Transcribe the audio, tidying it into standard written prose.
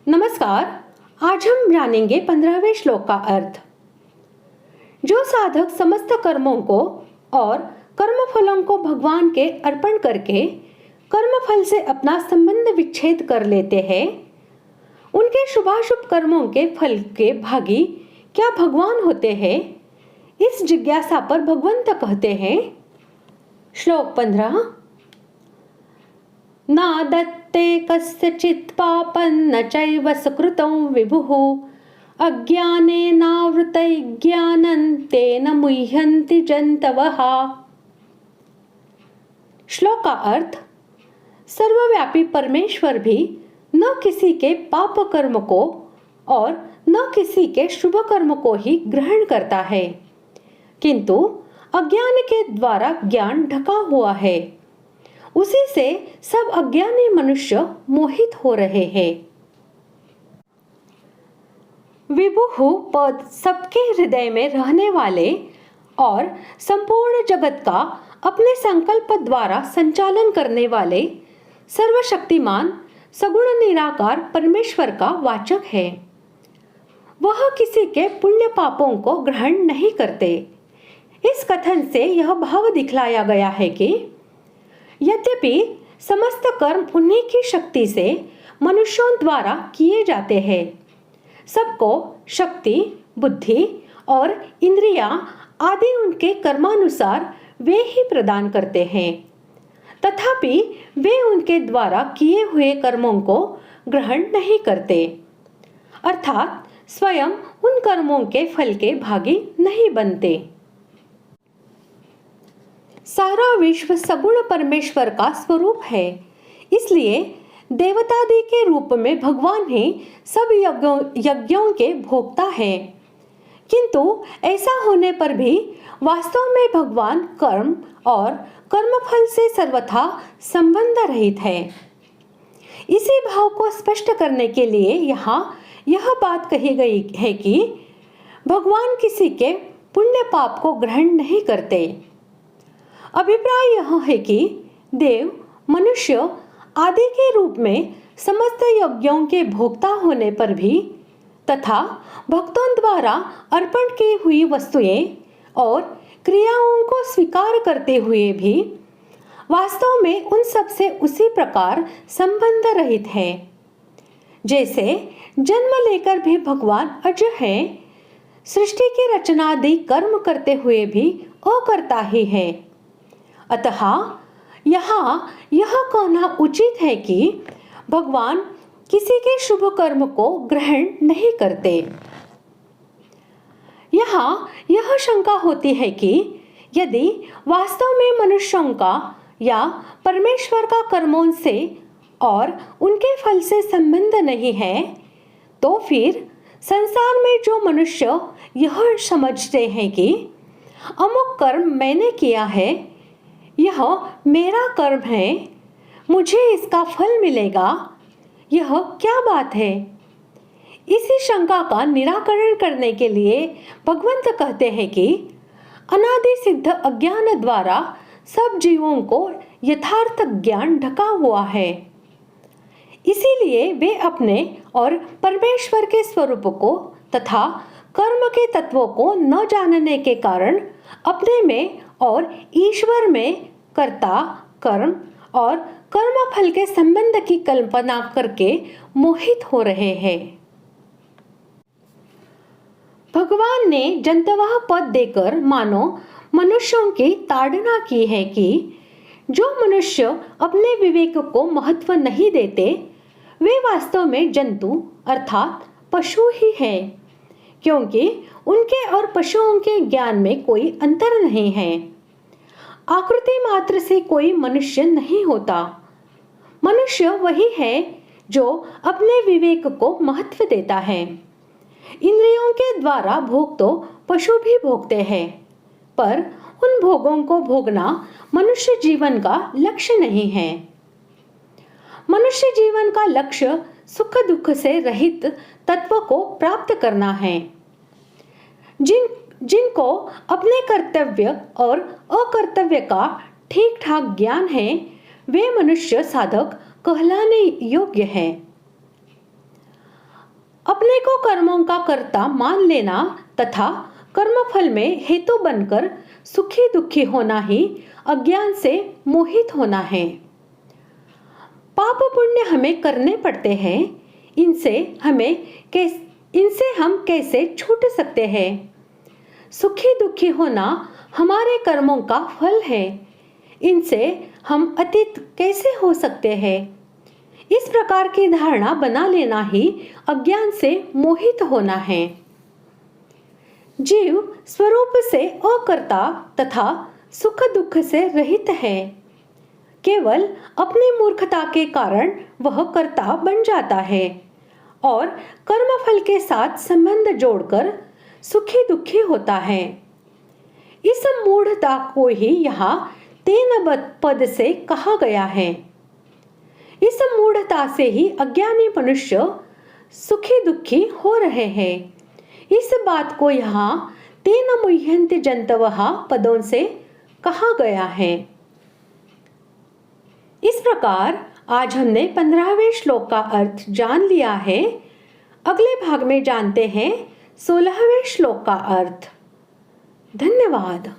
नमस्कार। आज हम जानेंगे 15वें श्लोक का अर्थ। जो साधक समस्त कर्मों को और कर्मफलों को भगवान के अर्पण करके कर्मफल से अपना संबंध विच्छेद कर लेते हैं, उनके शुभाशुभ कर्मों के फल के भागी क्या भगवान होते हैं? इस जिज्ञासा पर भगवंत कहते हैं। श्लोक 15। न दत्ते कस्यचित् पापं न चैव सुकृतं विभुः अज्ञानेनावृतै ज्ञानं तेन मुह्यन्ति जन्तवः। श्लोक का अर्थ। सर्वव्यापी परमेश्वर भी न किसी के पाप कर्म को और न किसी के शुभ कर्म को ही ग्रहण करता है, किंतु अज्ञान के द्वारा ज्ञान ढका हुआ है, उसी से सब अज्ञानी मनुष्य मोहित हो रहे हैं। विभुः पद सबके हृदय में रहने वाले और संपूर्ण जगत का अपने संकल्प द्वारा संचालन करने वाले सर्वशक्तिमान सगुण निराकार परमेश्वर का वाचक है। वह किसी के पुण्य पापों को ग्रहण नहीं करते। इस कथन से यह भाव दिखलाया गया है कि यद्यपि समस्त कर्म उन्हीं की शक्ति से मनुष्यों द्वारा किए जाते हैं, सबको शक्ति, बुद्धि और इंद्रियां आदि उनके कर्मानुसार वे ही प्रदान करते हैं, तथापि वे उनके द्वारा किए हुए कर्मों को ग्रहण नहीं करते, अर्थात स्वयं उन कर्मों के फल के भागी नहीं बनते। सारा विश्व सगुण परमेश्वर का स्वरूप है, इसलिए देवतादि के रूप में भगवान ही सब यज्ञों के भोक्ता है। किंतु ऐसा होने पर भी वास्तव में भगवान कर्म और कर्मफल से सर्वथा संबंध रहित है। इसी भाव को स्पष्ट करने के लिए यहाँ यह बात कही गई है कि भगवान किसी के पुण्य पाप को ग्रहण नहीं करते। अभिप्राय यह है कि देव, मनुष्य आदि के रूप में समस्त यज्ञों के भोक्ता होने पर भी तथा भक्तों द्वारा अर्पण की हुई वस्तुएं और क्रियाओं को स्वीकार करते हुए भी वास्तव में उन सब से उसी प्रकार संबंध रहित है, जैसे जन्म लेकर भी भगवान अज है, सृष्टि की रचनादि कर्म करते हुए भी अकर्ता ही है। अतः यहाँ यह कहना उचित है कि भगवान किसी के शुभ कर्म को ग्रहण नहीं करते। यहाँ यह शंका होती है कि यदि वास्तव में मनुष्यों का या परमेश्वर का कर्मों से और उनके फल से संबंध नहीं है, तो फिर संसार में जो मनुष्य यह समझते हैं कि अमुक कर्म मैंने किया है, यह मेरा कर्म है, मुझे इसका फल मिलेगा, यह क्या बात है? इसी शंका का निराकरण करने के लिए भगवंत कहते हैं कि अनादि सिद्ध अज्ञान द्वारा सब जीवों को यथार्थ ज्ञान ढका हुआ है, इसीलिए वे अपने और परमेश्वर के स्वरूप को तथा कर्म के तत्वों को न जानने के कारण अपने में और ईश्वर में कर्ता, कर्म और कर्म फल के संबंध की कल्पना करके मोहित हो रहे हैं। भगवान ने जंतवः पद देकर मानो मनुष्यों की ताड़ना की है कि जो मनुष्य अपने विवेक को महत्व नहीं देते, वे वास्तव में जंतु अर्थात पशु ही हैं, क्योंकि उनके और पशुओं के ज्ञान में कोई अंतर नहीं है। आकृति मात्र से कोई मनुष्य नहीं होता। मनुष्य वही है जो अपने विवेक को महत्व देता है। इंद्रियों के द्वारा भोग तो पशु भी भोगते हैं, पर उन भोगों को भोगना मनुष्य जीवन का लक्ष्य नहीं है। मनुष्य जीवन का लक्ष्य सुख दुख से रहित तत्व को प्राप्त करना है। जिनको अपने कर्तव्य और अकर्तव्य का ठीक ठाक ज्ञान है, वे मनुष्य साधक कहलाने योग्य है। अपने को कर्मों का कर्ता मान लेना तथा कर्मफल में हेतु बनकर सुखी दुखी होना ही अज्ञान से मोहित होना है। पाप पुण्य हमें करने पड़ते हैं, इनसे हम कैसे छूट सकते हैं? सुखी दुखी होना हमारे कर्मों का फल है, इनसे हम अतीत कैसे हो सकते हैं? इस प्रकार की धारणा बना लेना ही अज्ञान से मोहित होना है। जीव स्वरूप से अकर्ता तथा सुख दुख से रहित है। केवल अपनी मूर्खता के कारण वह कर्ता बन जाता है और कर्मफल के साथ संबंध जोड़कर सुखी दुखी होता है। इस मूढ़ता को ही यहाँ 3 पद से कहा गया है। इस मूढ़ता से ही अज्ञानी मनुष्य सुखी दुखी हो रहे हैं। इस बात को यहाँ 3 मुह्यन्ति जन्तवः पदों से कहा गया है। इस प्रकार आज हमने 15वें श्लोक का अर्थ जान लिया है। अगले भाग में जानते हैं 16वें श्लोक का अर्थ। धन्यवाद।